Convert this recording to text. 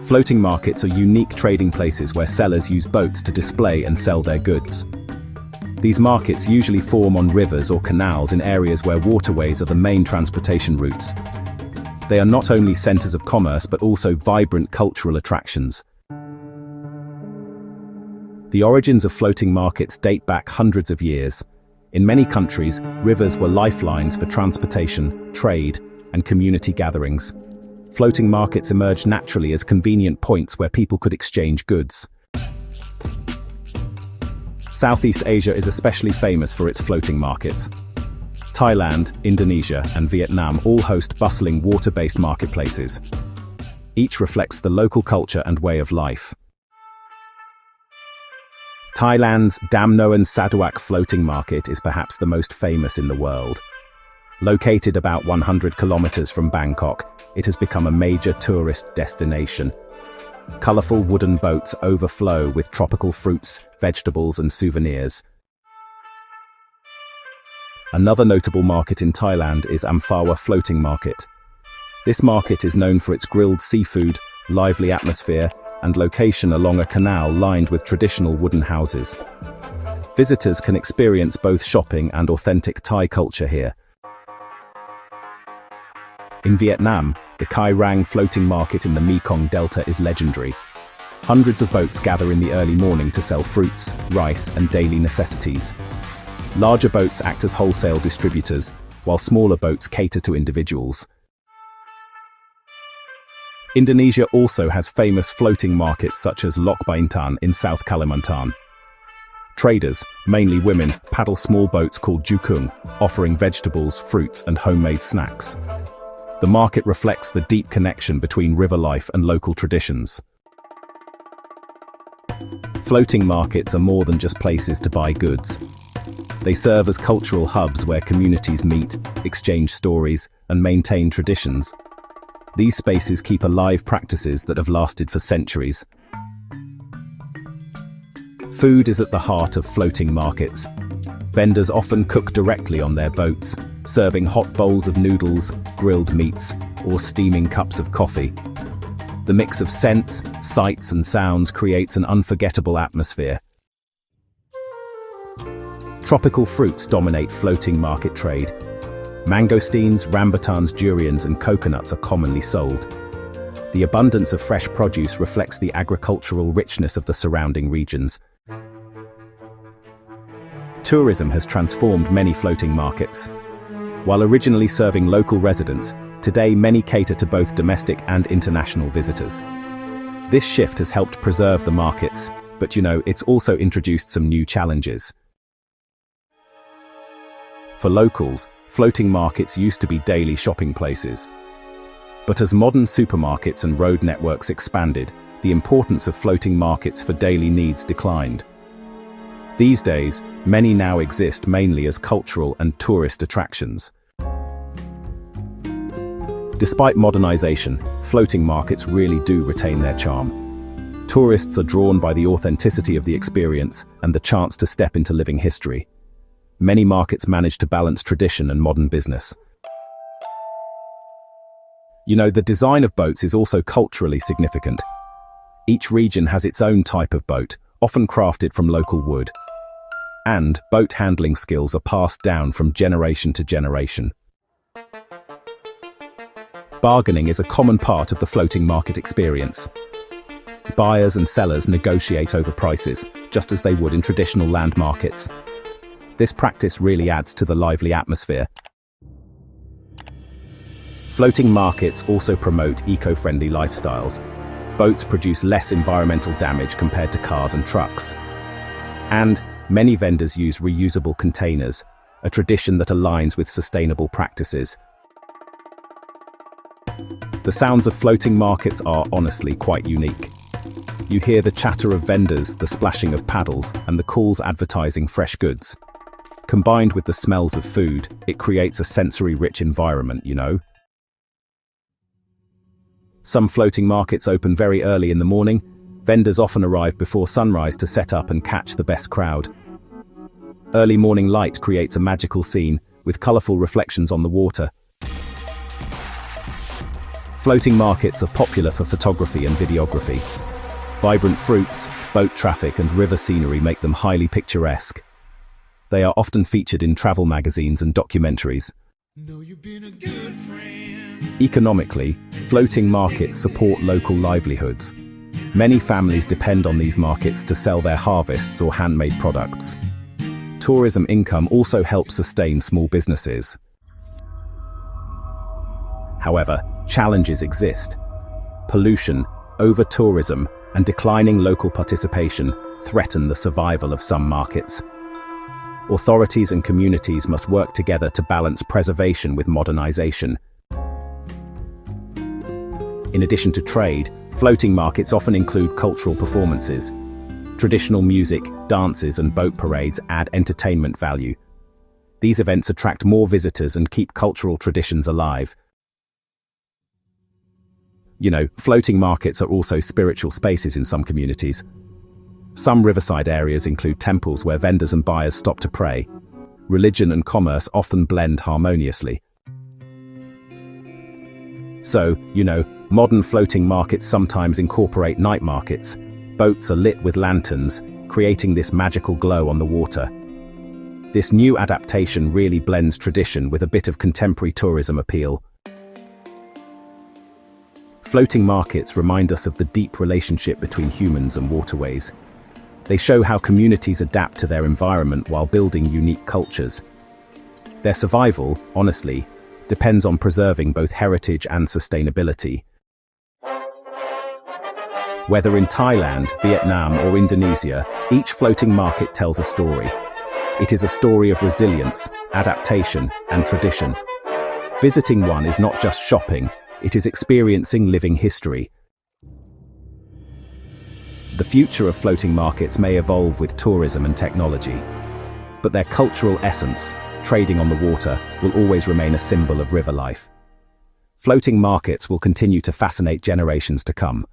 Floating markets are unique trading places where sellers use boats to display and sell their goods. These markets usually form on rivers or canals in areas where waterways are the main transportation routes. They are not only centers of commerce but also vibrant cultural attractions. The origins of floating markets date back hundreds of years. In many countries, rivers were lifelines for transportation, trade, and community gatherings. Floating markets emerged naturally as convenient points where people could exchange goods. Southeast Asia is especially famous for its floating markets. Thailand, Indonesia, and Vietnam all host bustling water-based marketplaces. Each reflects the local culture and way of life. Thailand's Dam Noan Saduak floating market is perhaps the most famous in the world. Located about 100 kilometers from Bangkok, it has become a major tourist destination. Colorful wooden boats overflow with tropical fruits, vegetables, and souvenirs. Another notable market in Thailand is Amphawa Floating Market. This market is known for its grilled seafood, lively atmosphere, and location along a canal lined with traditional wooden houses. Visitors can experience both shopping and authentic Thai culture here. In Vietnam, the Kai Rang floating market in the Mekong Delta is legendary. Hundreds of boats gather in the early morning to sell fruits, rice, and daily necessities. Larger boats act as wholesale distributors, while smaller boats cater to individuals. Indonesia also has famous floating markets such as Lok Baintan in South Kalimantan. Traders, mainly women, paddle small boats called jukung, offering vegetables, fruits, and homemade snacks. The market reflects the deep connection between river life and local traditions. Floating markets are more than just places to buy goods. They serve as cultural hubs where communities meet, exchange stories, and maintain traditions. These spaces keep alive practices that have lasted for centuries. Food is at the heart of floating markets. Vendors often cook directly on their boats, serving hot bowls of noodles, grilled meats, or steaming cups of coffee. The mix of scents, sights, and sounds creates an unforgettable atmosphere. Tropical fruits dominate floating market trade. Mangosteens, rambutans, durians, and coconuts are commonly sold. The abundance of fresh produce reflects the agricultural richness of the surrounding regions. Tourism has transformed many floating markets. While originally serving local residents, today many cater to both domestic and international visitors. This shift has helped preserve the markets, but it's also introduced some new challenges. For locals, floating markets used to be daily shopping places. But as modern supermarkets and road networks expanded, the importance of floating markets for daily needs declined. These days, many now exist mainly as cultural and tourist attractions. Despite modernization, floating markets really do retain their charm. Tourists are drawn by the authenticity of the experience and the chance to step into living history. Many markets manage to balance tradition and modern business. The design of boats is also culturally significant. Each region has its own type of boat, often crafted from local wood. And boat handling skills are passed down from generation to generation. Bargaining is a common part of the floating market experience. Buyers and sellers negotiate over prices, just as they would in traditional land markets. This practice really adds to the lively atmosphere. Floating markets also promote eco-friendly lifestyles. Boats produce less environmental damage compared to cars and trucks. And many vendors use reusable containers, a tradition that aligns with sustainable practices. The sounds of floating markets are honestly quite unique. You hear the chatter of vendors, the splashing of paddles, and the calls advertising fresh goods. Combined with the smells of food, it creates a sensory-rich environment, Some floating markets open very early in the morning. Vendors often arrive before sunrise to set up and catch the best crowd. Early morning light creates a magical scene, with colorful reflections on the water. Floating markets are popular for photography and videography. Vibrant fruits, boat traffic and river scenery make them highly picturesque. They are often featured in travel magazines and documentaries. Economically, floating markets support local livelihoods. Many families depend on these markets to sell their harvests or handmade products. Tourism income also helps sustain small businesses. However, challenges exist. Pollution, over-tourism, and declining local participation threaten the survival of some markets. Authorities and communities must work together to balance preservation with modernization. In addition to trade, floating markets often include cultural performances. Traditional music, dances, and boat parades add entertainment value. These events attract more visitors and keep cultural traditions alive. Floating markets are also spiritual spaces in some communities. Some riverside areas include temples where vendors and buyers stop to pray. Religion and commerce often blend harmoniously. So, modern floating markets sometimes incorporate night markets. Boats are lit with lanterns, creating this magical glow on the water. This new adaptation really blends tradition with a bit of contemporary tourism appeal. Floating markets remind us of the deep relationship between humans and waterways. They show how communities adapt to their environment while building unique cultures. Their survival, honestly, depends on preserving both heritage and sustainability. Whether in Thailand, Vietnam, or Indonesia, each floating market tells a story. It is a story of resilience, adaptation, and tradition. Visiting one is not just shopping, it is experiencing living history. The future of floating markets may evolve with tourism and technology, but their cultural essence, trading on the water, will always remain a symbol of river life. Floating markets will continue to fascinate generations to come.